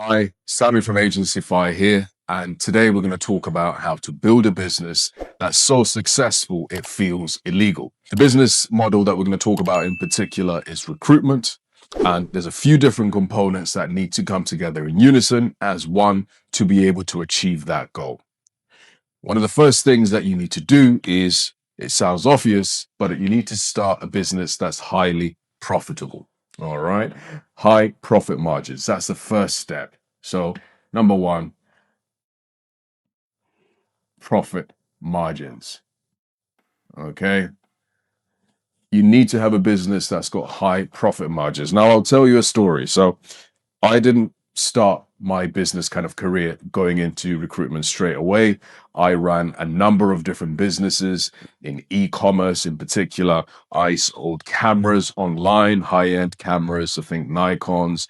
Hi, Sami from Agencyfy here, and today we're going to talk about how to build a business that's so successful it feels illegal. The business model that we're going to talk about in particular is recruitment, and there's a few different components that need to come together in unison as one to be able to achieve that goal. One of the first things that you need to do is, it sounds obvious, but you need to start a business that's highly profitable. All right. High profit margins. That's the first step. So, number one, profit margins. Okay. You need to have a business that's got high profit margins. Now, I'll tell you a story. So, I didn't start my business kind of career going into recruitment straight away. I ran a number of different businesses in e-commerce in particular. I sold cameras online, high-end cameras, I think Nikons,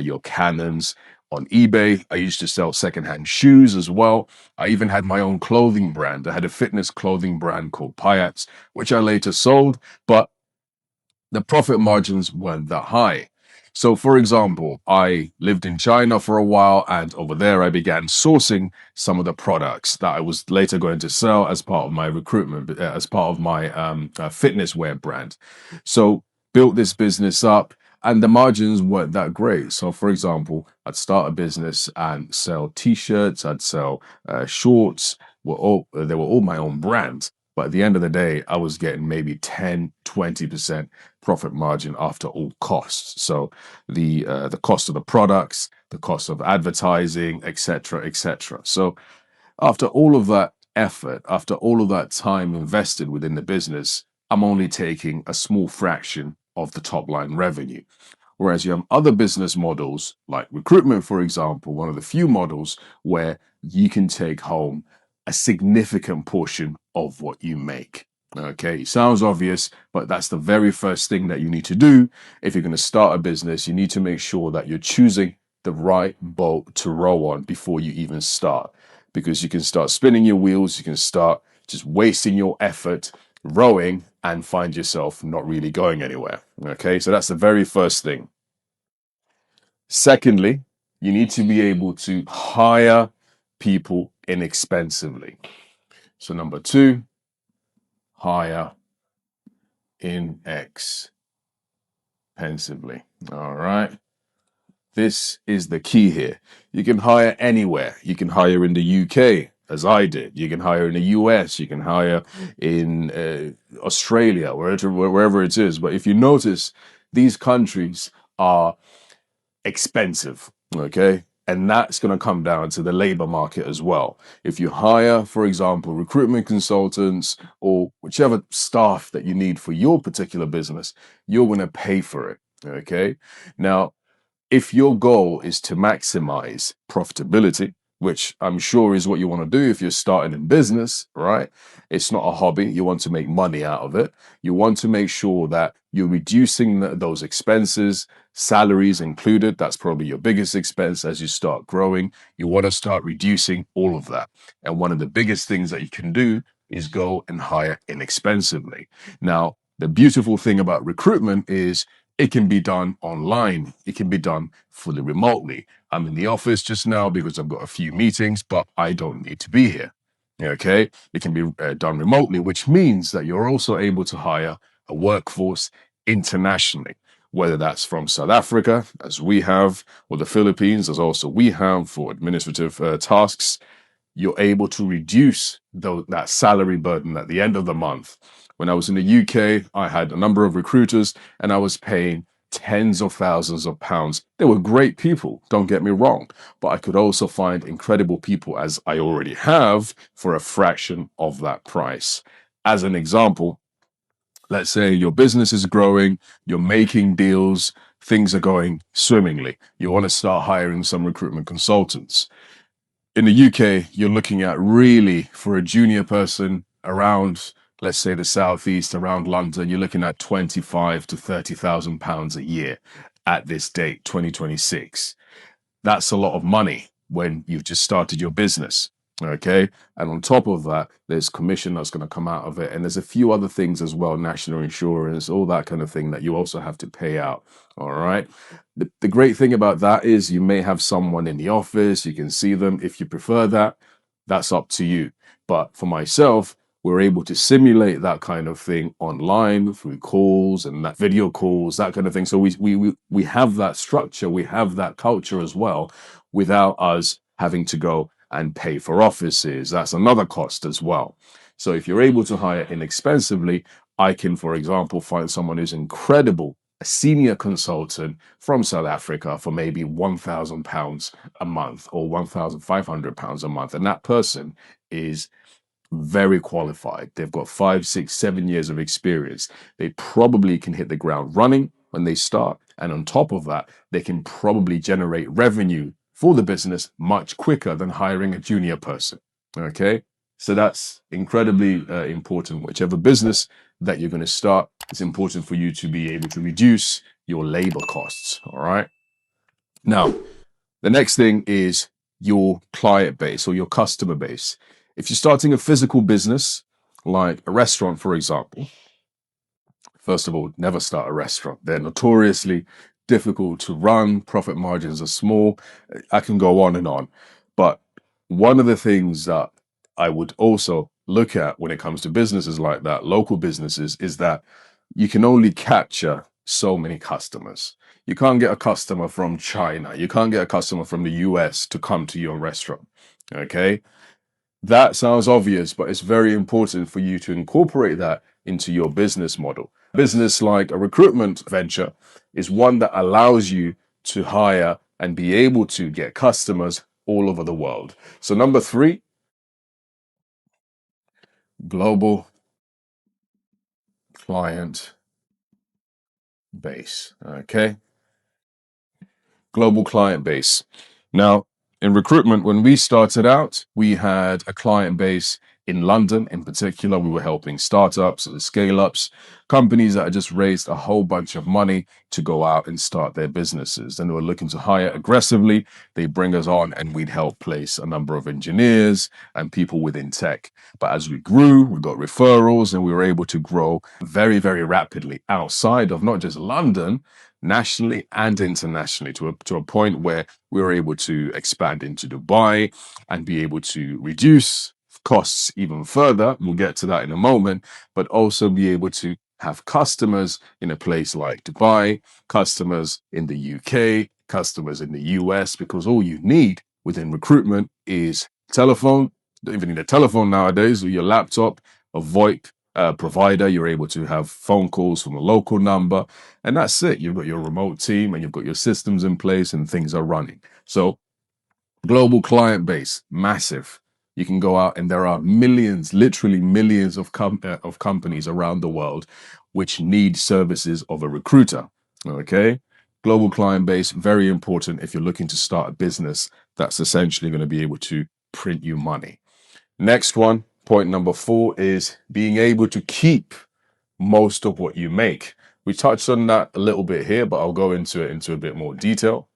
your Canons. On eBay, I used to sell secondhand shoes as well. I even had my own clothing brand. I had a fitness clothing brand called Payats, which I later sold, but the profit margins weren't that high. So, for example, I lived in China for a while, and over there I began sourcing some of the products that I was later going to sell as part of my recruitment, as part of my fitness wear brand. So, built this business up, and the margins weren't that great. So, for example, I'd start a business and sell T-shirts, I'd sell shorts. They were all my own brands. But at the end of the day, I was getting maybe 10, 20% profit margin after all costs. So the cost of the products, the cost of advertising, etc., etc. So after all of that effort, after all of that time invested within the business, I'm only taking a small fraction of the top line revenue. Whereas you have other business models like recruitment, for example, one of the few models where you can take home a significant portion of what you make. Okay, sounds obvious, but that's the very first thing that you need to do. If you're going to start a business, you need to make sure that you're choosing the right boat to row on before you even start. Because you can start spinning your wheels, you can start just wasting your effort rowing and find yourself not really going anywhere. Okay, so that's the very first thing. Secondly, you need to be able to hire people inexpensively. So number two, hire inexpensively. All right. This is the key here. You can hire anywhere. You can hire in the UK, as I did. You can hire in the US. You can hire in Australia, wherever it is. But if you notice, these countries are expensive. Okay. And that's going to come down to the labor market as well. If you hire, for example, recruitment consultants or whichever staff that you need for your particular business, you're going to pay for it. Okay. Now, if your goal is to maximize profitability, which I'm sure is what you want to do if you're starting in business, right? It's not a hobby. You want to make money out of it. You want to make sure that you're reducing those expenses, salaries included. That's probably your biggest expense as you start growing. You want to start reducing all of that. And one of the biggest things that you can do is go and hire inexpensively. Now, the beautiful thing about recruitment is it can be done online. It can be done fully remotely. I'm in the office just now because I've got a few meetings, but I don't need to be here. Okay. It can be done remotely, which means that you're also able to hire a workforce internationally, whether that's from South Africa, as we have, or the Philippines, as also we have for administrative tasks. You're able to reduce that salary burden at the end of the month. When I was in the UK, I had a number of recruiters and I was paying tens of thousands of pounds. They were great people, don't get me wrong, but I could also find incredible people, as I already have, for a fraction of that price. As an example, let's say your business is growing, you're making deals, things are going swimmingly. You want to start hiring some recruitment consultants. In the UK, you're looking at really for a junior person around, let's say the southeast, around London, you're looking at 25 to 30,000 pounds a year at this date, 2026. That's a lot of money when you've just started your business. Okay. And on top of that, there's commission that's going to come out of it. And there's a few other things as well, national insurance, all that kind of thing that you also have to pay out. All right. The great thing about that is you may have someone in the office, you can see them. If you prefer that, that's up to you. But for myself, we're able to simulate that kind of thing online through calls and that video calls, that kind of thing. So we have that structure, we have that culture as well, without us having to go and pay for offices. That's another cost as well. So if you're able to hire inexpensively, I can, for example, find someone who's incredible, a senior consultant from South Africa for maybe £1,000 a month or £1,500 a month. And that person is very qualified. They've got 5, 6, 7 years of experience. They probably can hit the ground running when they start. And on top of that, they can probably generate revenue for the business much quicker than hiring a junior person. Okay. So that's incredibly important. Whichever business that you're going to start, it's important for you to be able to reduce your labor costs. All right. Now, the next thing is your client base or your customer base. If you're starting a physical business, like a restaurant, for example, first of all, never start a restaurant. They're notoriously difficult to run. Profit margins are small. I can go on and on. But one of the things that I would also look at when it comes to businesses like that, local businesses, is that you can only capture so many customers. You can't get a customer from China. You can't get a customer from the US to come to your restaurant. Okay. That sounds obvious, but it's very important for you to incorporate that into your business model. Business like a recruitment venture is one that allows you to hire and be able to get customers all over the world. So number 3, global client base. Okay. Global client base. Now, in recruitment, when we started out, we had a client base in London. In particular, we were helping startups and scale-ups, companies that had just raised a whole bunch of money to go out and start their businesses. And they were looking to hire aggressively. They bring us on and we'd help place a number of engineers and people within tech. But as we grew, we got referrals and we were able to grow very, very rapidly outside of not just London, nationally and internationally, to a point where we were able to expand into Dubai and be able to reduce costs even further. We'll get to that in a moment, but also be able to have customers in a place like Dubai, customers in the UK, customers in the US, because all you need within recruitment is telephone. You don't even need a telephone nowadays, or your laptop, a VoIP provider. You're able to have phone calls from a local number, and that's it. You've got your remote team and you've got your systems in place and things are running. So global client base, massive. You can go out and there are millions, literally millions of companies around the world which need services of a recruiter. Okay. Global client base, very important if you're looking to start a business that's essentially going to be able to print you money. Next one, point number 4, is being able to keep most of what you make. We touched on that a little bit here, but I'll go into it into a bit more detail.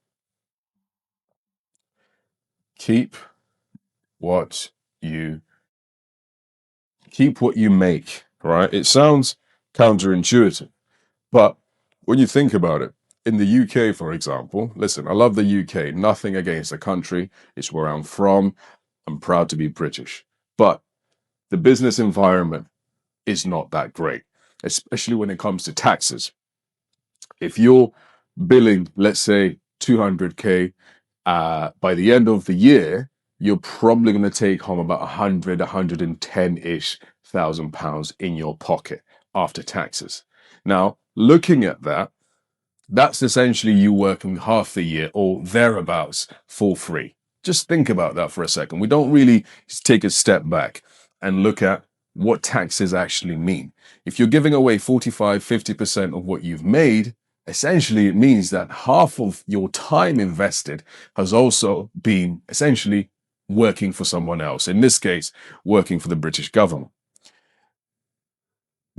Keep what you make, right? It sounds counterintuitive, but when you think about it, in the UK, for example, listen, I love the UK, nothing against the country. It's where I'm from. I'm proud to be British, but the business environment is not that great, especially when it comes to taxes. If you're billing, let's say 200K, by the end of the year, you're probably going to take home about 100, 110-ish thousand pounds in your pocket after taxes. Now, looking at that, that's essentially you working half the year or thereabouts for free. Just think about that for a second. We don't really take a step back and look at what taxes actually mean. If you're giving away 45, 50% of what you've made, essentially it means that half of your time invested has also been essentially working for someone else. In this case, working for the British government.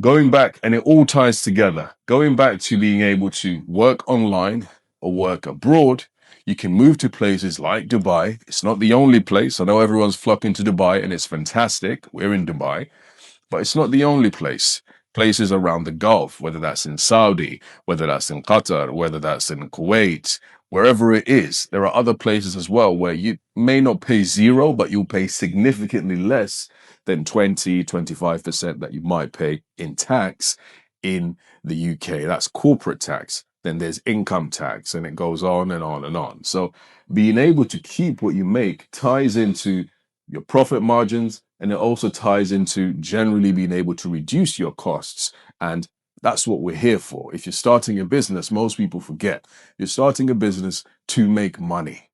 Going back, and it all ties together, going back to being able to work online or work abroad, You can move to places like Dubai. It's not the only place. I know everyone's flocking to Dubai and it's fantastic. We're in Dubai, but it's not the only place. Places around the Gulf, whether that's in Saudi, whether that's in Qatar, whether that's in Kuwait, wherever it is, there are other places as well where you may not pay zero, but you'll pay significantly less than 20-25% that you might pay in tax in the UK. That's corporate tax. Then there's income tax, and it goes on and on and on. So being able to keep what you make ties into your profit margins, and it also ties into generally being able to reduce your costs. And that's what we're here for. If you're starting a business, most people forget you're starting a business to make money.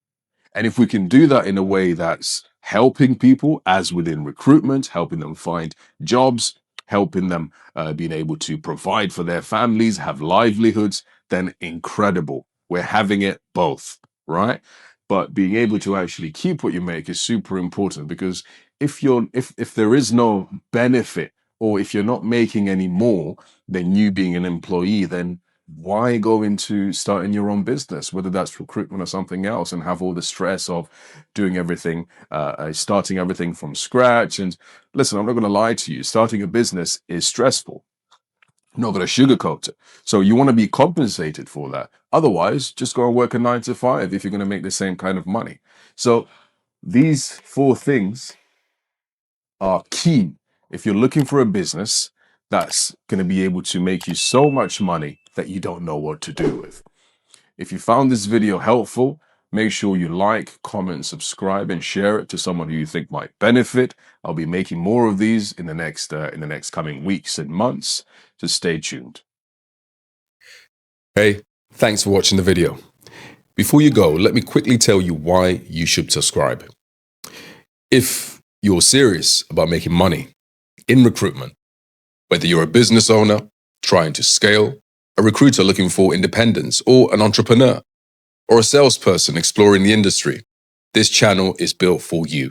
And if we can do that in a way that's helping people, as within recruitment, helping them find jobs, helping them being able to provide for their families, have livelihoods, then incredible. We're having it both, right? But being able to actually keep what you make is super important, because if there is no benefit, or if you're not making any more than you being an employee, then why go into starting your own business, whether that's recruitment or something else, and have all the stress of doing everything, starting everything from scratch? And listen, I'm not going to lie to you, starting a business is stressful. I'm not going to sugarcoat it. So you want to be compensated for that. Otherwise, just go and work a 9 to 5 if you're going to make the same kind of money. So these 4 things are key if you're looking for a business that's going to be able to make you so much money that you don't know what to do with. If you found this video helpful, make sure you like, comment, subscribe, and share it to someone who you think might benefit. I'll be making more of these in the next coming weeks and months, so stay tuned. Hey, thanks for watching the video. Before you go, let me quickly tell you why you should subscribe. If you're serious about making money in recruitment, whether you're a business owner trying to scale, a recruiter looking for independence, or an entrepreneur, or a salesperson exploring the industry, this channel is built for you.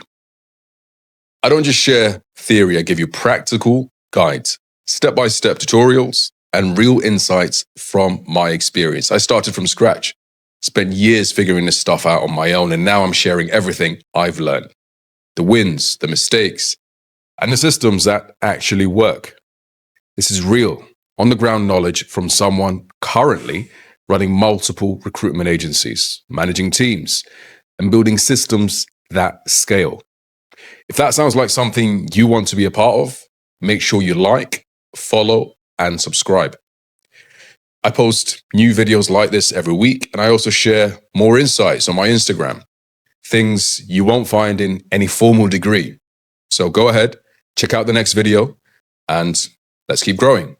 I don't just share theory, I give you practical guides, step-by-step tutorials, and real insights from my experience. I started from scratch, spent years figuring this stuff out on my own, and now I'm sharing everything I've learned. The wins, the mistakes, and the systems that actually work. This is real, on-the-ground knowledge from someone currently running multiple recruitment agencies, managing teams, and building systems that scale. If that sounds like something you want to be a part of, make sure you like, follow, and subscribe. I post new videos like this every week, and I also share more insights on my Instagram, things you won't find in any formal degree. So go ahead, check out the next video, and let's keep growing.